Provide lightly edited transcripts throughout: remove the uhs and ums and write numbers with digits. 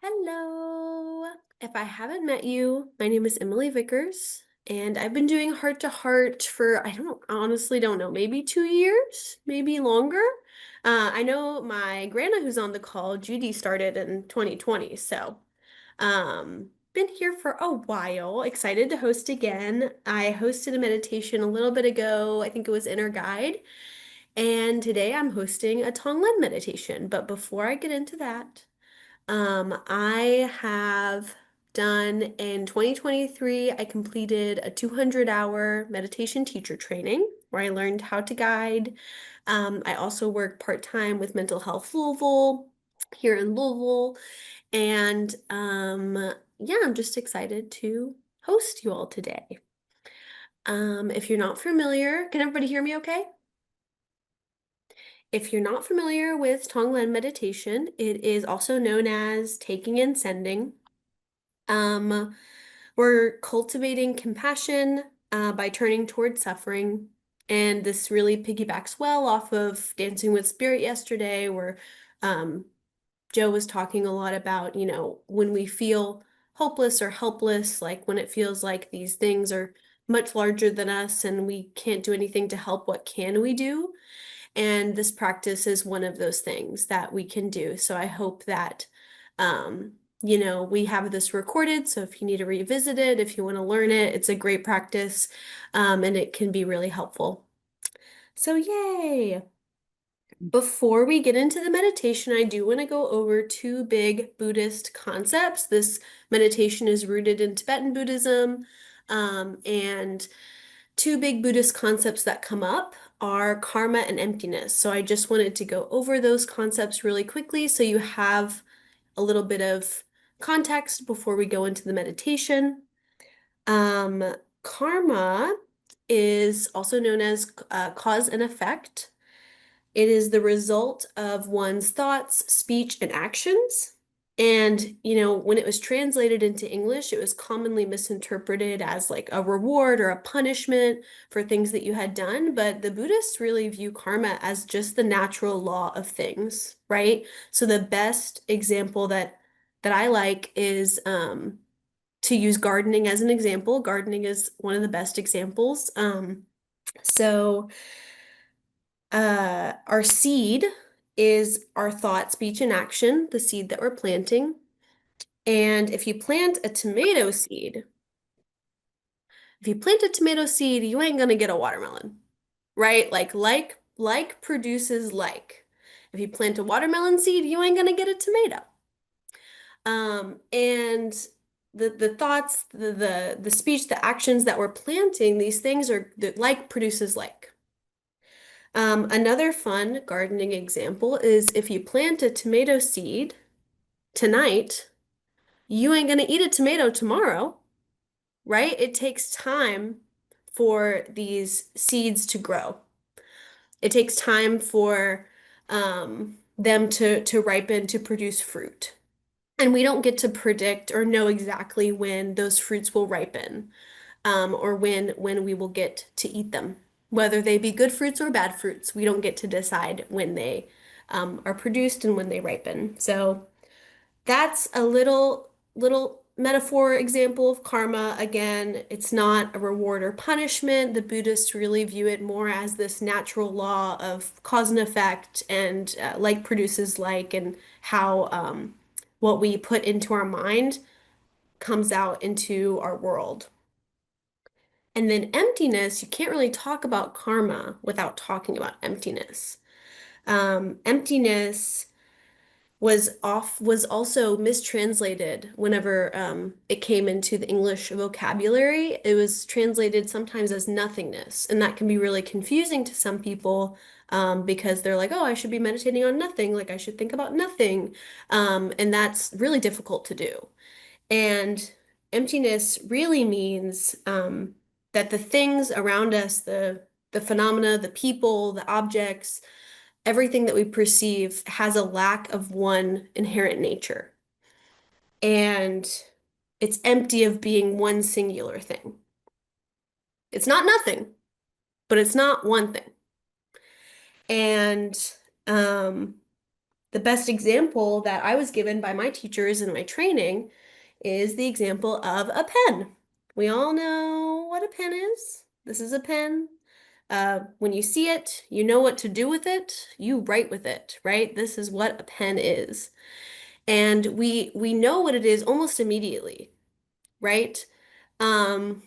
Hello. If I haven't met you, my name is Emily Vickers, and I've been doing heart to heart for, honestly don't know, maybe 2 years, maybe longer. I know my grandma who's on the call, Judy, started in 2020, so been here for a while. Excited to host again. I hosted a meditation a little bit ago. I think it was Inner Guide, and today I'm hosting a Tonglen meditation. But before I get into that, I have done in 2023, I completed a 200-hour meditation teacher training where I learned how to guide. I also work part-time with Mental Health Louisville here in Louisville. And yeah, I'm just excited to host you all today. If you're not familiar, can everybody hear me okay? If you're not familiar with Tonglen meditation, it is also known as taking and sending. Um, we're cultivating compassion by turning towards suffering. And this really piggybacks well off of Dancing with Spirit yesterday, where um, Joe was talking a lot about, when we feel hopeless or helpless, like when it feels like these things are much larger than us and we can't do anything to help, what can we do? And this practice is one of those things that we can do. So I hope that, we have this recorded. So if you need to revisit it, if you want to learn it, it's a great practice, and it can be really helpful. So yay! Before we get into the meditation, I do want to go over two big Buddhist concepts. This meditation is rooted in Tibetan Buddhism, and two big Buddhist concepts that come up are karma and emptiness. So I just wanted to go over those concepts really quickly so you have a little bit of context before we go into the meditation. Karma is also known as cause and effect. It is the result of one's thoughts, speech, and actions. And, when it was translated into English, it was commonly misinterpreted as like a reward or a punishment for things that you had done. But the Buddhists really view karma as just the natural law of things, right? So the best example that I like is to use gardening as an example. Gardening is one of the best examples. So our seed is our thought, speech, and action, the seed that we're planting. And if you plant a tomato seed, you ain't gonna get a watermelon, right? Like produces like. If you plant a watermelon seed, you ain't gonna get a tomato. And the thoughts, the speech, the actions that we're planting, these things are that like produces like. Another fun gardening example is if you plant a tomato seed tonight, you ain't gonna eat a tomato tomorrow, right? It takes time for these seeds to grow. It takes time for them to ripen to produce fruit. And we don't get to predict or know exactly when those fruits will ripen, or when we will get to eat them. Whether they be good fruits or bad fruits, we don't get to decide when they are produced and when they ripen. So that's a little metaphor example of karma. Again, it's not a reward or punishment. The Buddhists really view it more as this natural law of cause and effect, and like produces like, and how what we put into our mind comes out into our world. And then emptiness, you can't really talk about karma without talking about emptiness. Emptiness was also mistranslated whenever it came into the English vocabulary. It was translated sometimes as nothingness, and that can be really confusing to some people, because they're like, "Oh, I should be meditating on nothing, like I should think about nothing," and that's really difficult to do. And emptiness really means that the things around us, the phenomena, the people, the objects, everything that we perceive has a lack of one inherent nature. And it's empty of being one singular thing. It's not nothing, but it's not one thing. And um, The best example that I was given by my teachers in my training is the example of a pen. We all know what a pen is. This is a pen. When you see it, you know what to do with it. You write with it, right? This is what a pen is. And we know what it is almost immediately, right? Um,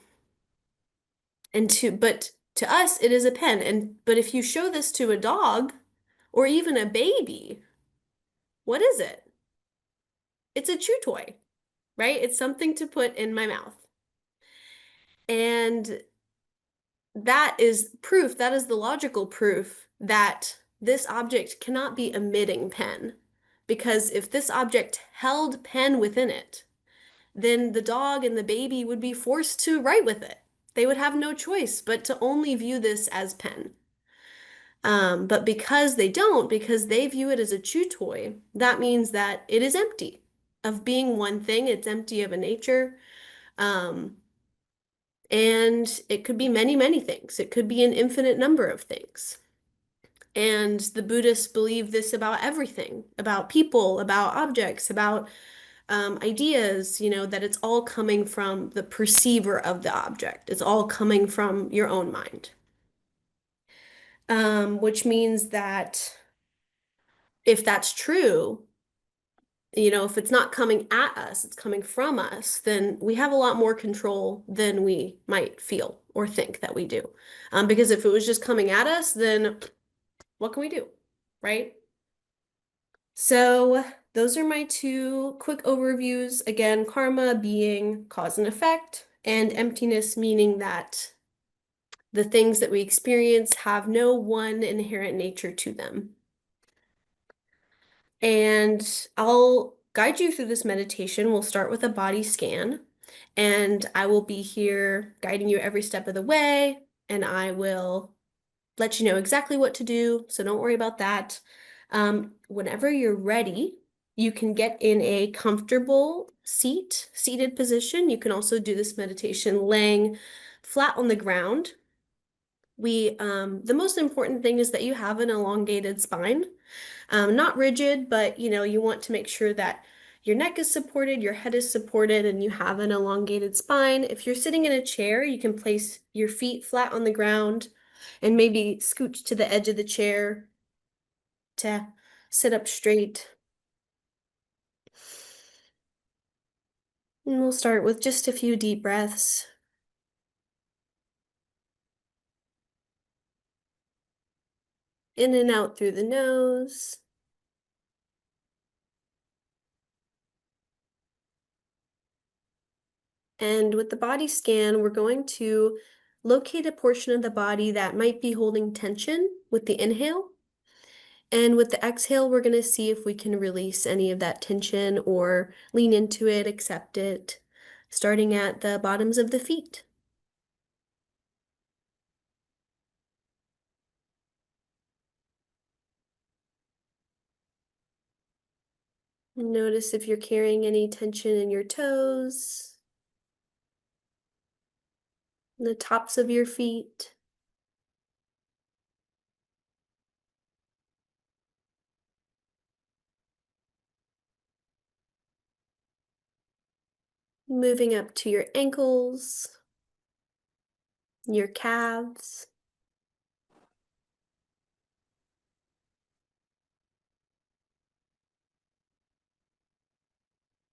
but to us, it is a pen. But if you show this to a dog or even a baby, what is it? It's a chew toy, right? It's something to put in my mouth. And that is proof, that is the logical proof that this object cannot be emitting pen. Because if this object held pen within it, then the dog and the baby would be forced to write with it. They would have no choice but to only view this as pen. But because they don't, because they view it as a chew toy, that means that it is empty of being one thing. It's empty of a nature. Um, and it could be many, many things. It could be an infinite number of things. And the Buddhists believe this about everything, about people, about objects, about ideas, that it's all coming from the perceiver of the object. It's all coming from your own mind. Which means that if that's true, if it's not coming at us, it's coming from us, then we have a lot more control than we might feel or think that we do. Because if it was just coming at us, then what can we do, right? So those are my two quick overviews. Again, karma being cause and effect, and emptiness meaning that the things that we experience have no one inherent nature to them. And I'll guide you through this meditation. We'll start with a body scan, and I will be here guiding you every step of the way, and I will let you know exactly what to do, so don't worry about that. Whenever you're ready, you can get in a comfortable seated position. You can also do this meditation laying flat on the ground. The most important thing is that you have an elongated spine. Not rigid, but you want to make sure that your neck is supported, your head is supported, and you have an elongated spine. If you're sitting in a chair, you can place your feet flat on the ground and maybe scooch to the edge of the chair to sit up straight. And we'll start with just a few deep breaths in and out through the nose. And with the body scan, we're going to locate a portion of the body that might be holding tension with the inhale. And with the exhale, we're going to see if we can release any of that tension or lean into it, accept it, starting at the bottoms of the feet. Notice if you're carrying any tension in your toes, the tops of your feet. Moving up to your ankles, your calves,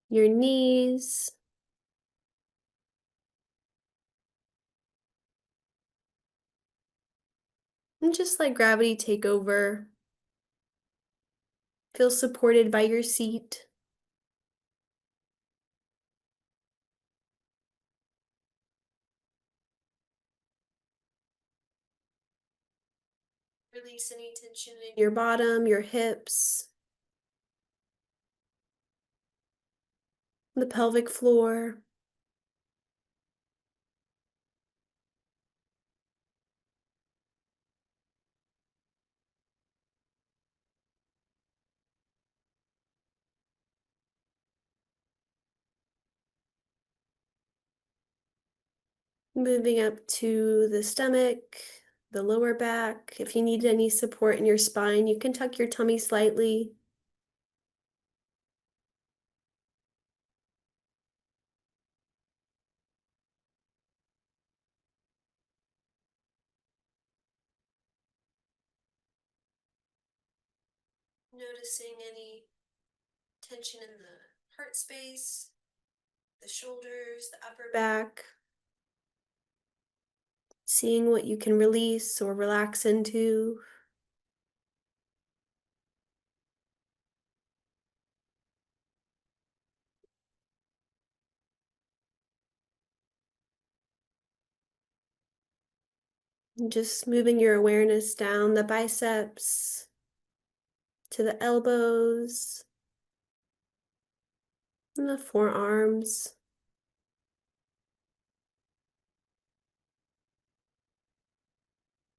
your knees, and just let gravity take over. Feel supported by your seat. Release any tension in your bottom, your hips, the pelvic floor. Moving up to the stomach, the lower back. If you need any support in your spine, you can tuck your tummy slightly. Noticing any tension in the heart space, the shoulders, the upper back. Seeing what you can release or relax into. And just moving your awareness down the biceps to the elbows and the forearms.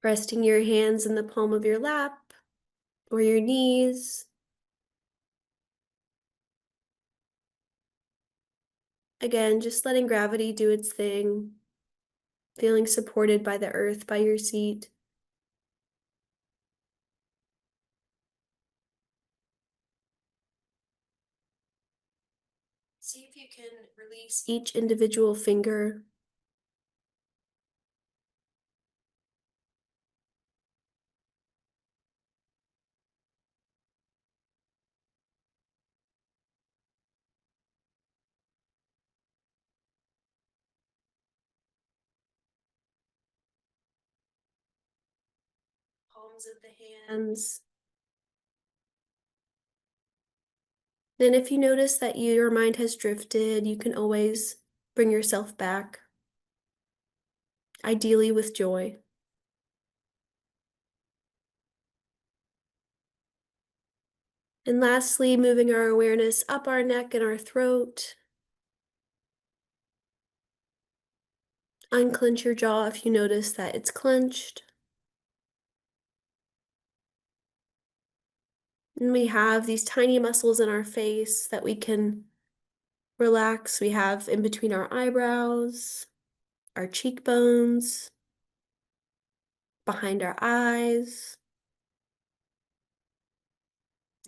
Resting your hands in the palm of your lap or your knees. Again, just letting gravity do its thing. Feeling supported by the earth by your seat. See if you can release each individual finger. Palms of the hands. Then if you notice that your mind has drifted, you can always bring yourself back, ideally with joy. And lastly, moving our awareness up our neck and our throat. Unclench your jaw if you notice that it's clenched. And we have these tiny muscles in our face that we can relax. We have in between our eyebrows, our cheekbones, behind our eyes,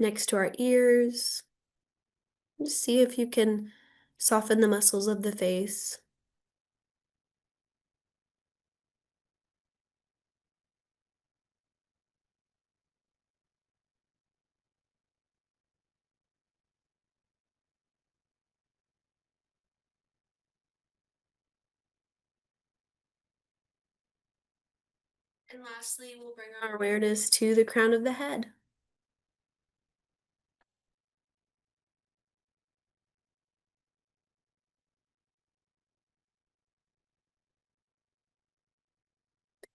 next to our ears. Just see if you can soften the muscles of the face. And lastly, we'll bring our awareness to the crown of the head.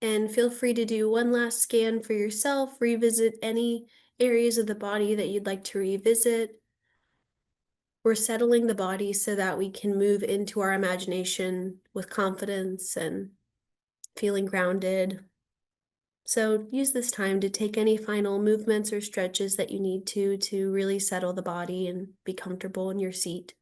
And feel free to do one last scan for yourself, revisit any areas of the body that you'd like to revisit. We're settling the body so that we can move into our imagination with confidence and feeling grounded. So use this time to take any final movements or stretches that you need to really settle the body and be comfortable in your seat.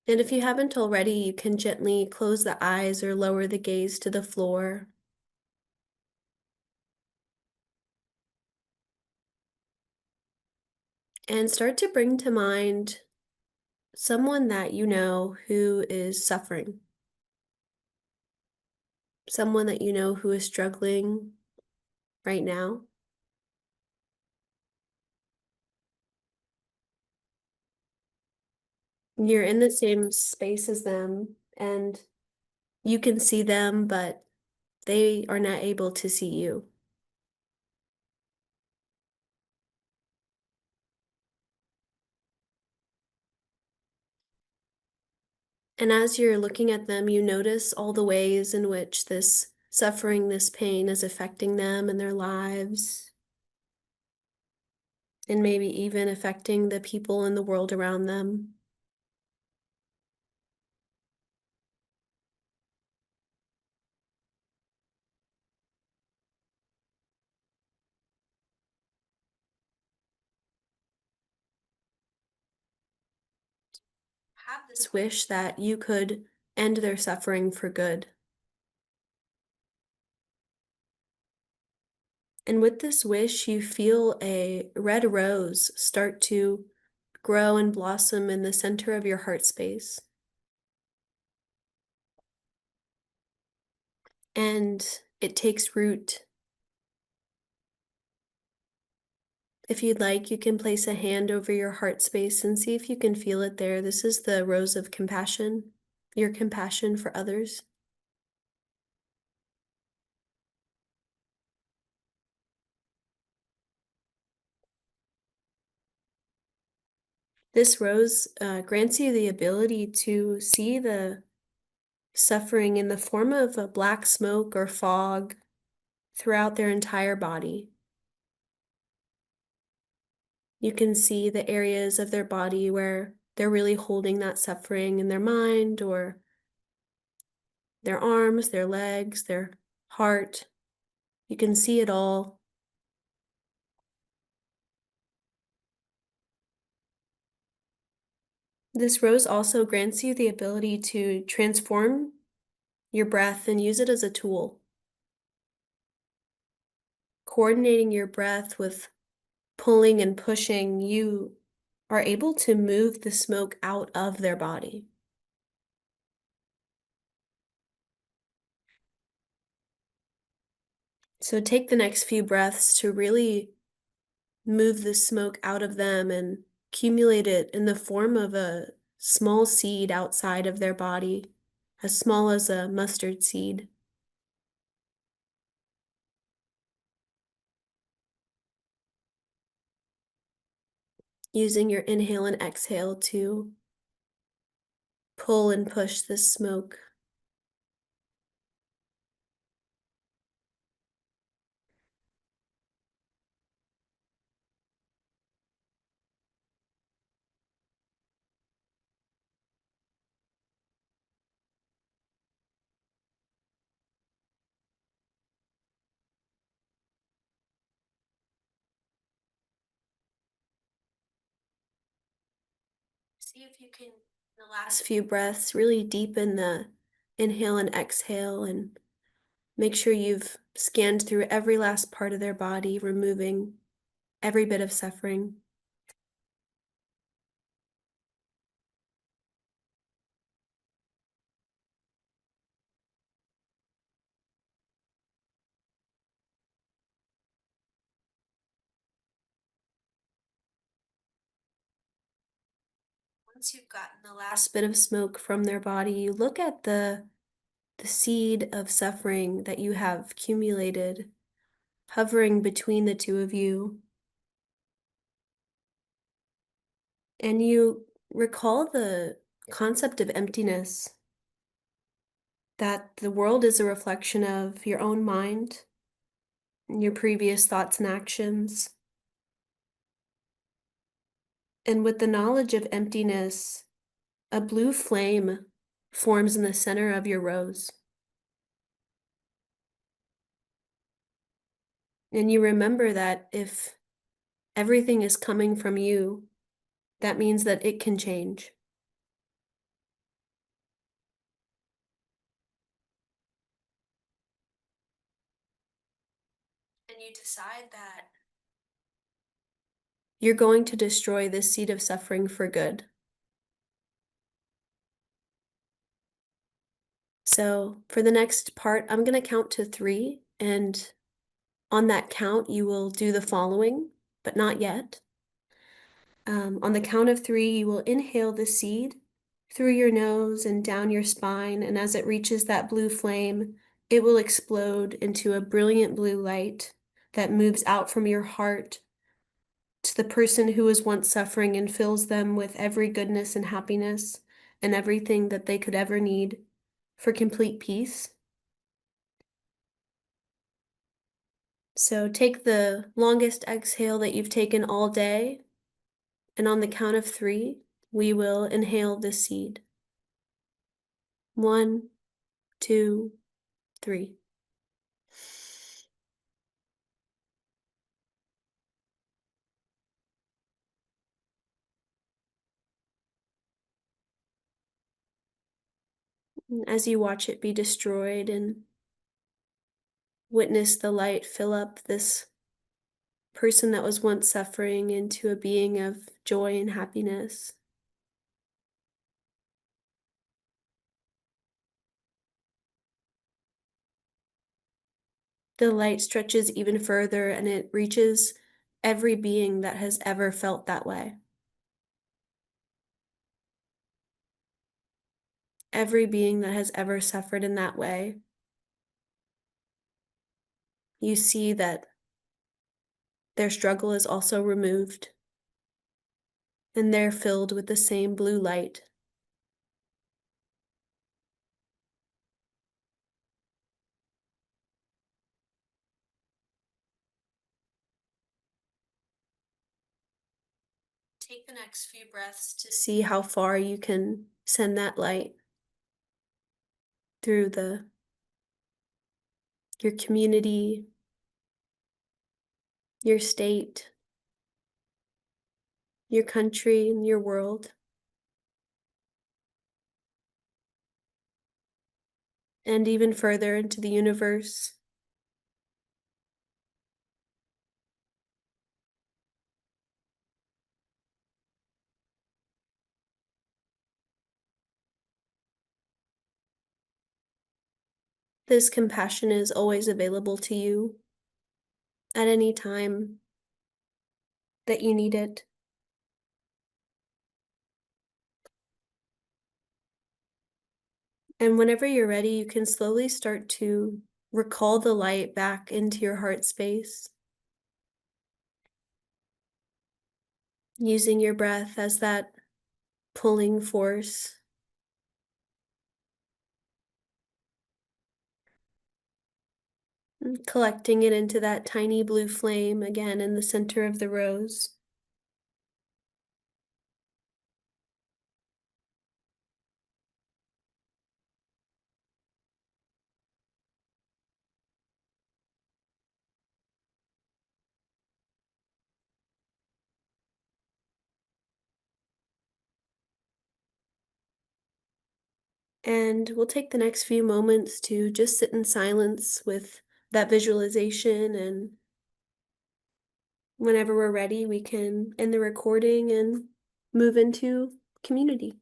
And if you haven't already, you can gently close the eyes or lower the gaze to the floor. And start to bring to mind someone that you know who is suffering. Someone that you know who is struggling right now. You're in the same space as them and you can see them, but they are not able to see you. And as you're looking at them, you notice all the ways in which this suffering, this pain is affecting them and their lives, and maybe even affecting the people in the world around them. Have this wish that you could end their suffering for good. And with this wish, you feel a red rose start to grow and blossom in the center of your heart space. and it takes root. If you'd like, you can place a hand over your heart space and see if you can feel it there. This is the rose of compassion, your compassion for others. This rose grants you the ability to see the suffering in the form of a black smoke or fog throughout their entire body. You can see the areas of their body where they're really holding that suffering in their mind, or their arms, their legs, their heart. You can see it all. This rose also grants you the ability to transform your breath and use it as a tool. Coordinating your breath with pulling and pushing, you are able to move the smoke out of their body. So take the next few breaths to really move the smoke out of them and accumulate it in the form of a small seed outside of their body, as small as a mustard seed. Using your inhale and exhale to pull and push the smoke. See if you can, in the last few breaths, really deepen the inhale and exhale and make sure you've scanned through every last part of their body, removing every bit of suffering. Once you've gotten the last bit of smoke from their body, you look at the seed of suffering that you have accumulated, hovering between the two of you, and you recall the concept of emptiness, that the world is a reflection of your own mind, your previous thoughts and actions. And with the knowledge of emptiness, a blue flame forms in the center of your rose. And you remember that if everything is coming from you, that means that it can change. And you decide that you're going to destroy this seed of suffering for good. So for the next part, I'm going to count to 3, and on that count, you will do the following, but not yet. On the count of 3, you will inhale the seed through your nose and down your spine, and as it reaches that blue flame, it will explode into a brilliant blue light that moves out from your heart to the person who was once suffering and fills them with every goodness and happiness and everything that they could ever need for complete peace. So take the longest exhale that you've taken all day, and on the count of 3, we will inhale the seed. 1, 2, 3. As you watch it be destroyed and witness the light fill up this person that was once suffering into a being of joy and happiness, The light stretches even further and it reaches every being that has ever felt that way. Every being that has ever suffered in that way. You see that their struggle is also removed, and they're filled with the same blue light. Take the next few breaths to see how far you can send that light through your community, your state, your country, and your world, and even further into the universe. This compassion is always available to you at any time that you need it. And whenever you're ready, you can slowly start to recall the light back into your heart space, using your breath as that pulling force, and collecting it into that tiny blue flame again in the center of the rose. And we'll take the next few moments to just sit in silence with that visualization. And whenever we're ready, we can end the recording and move into community.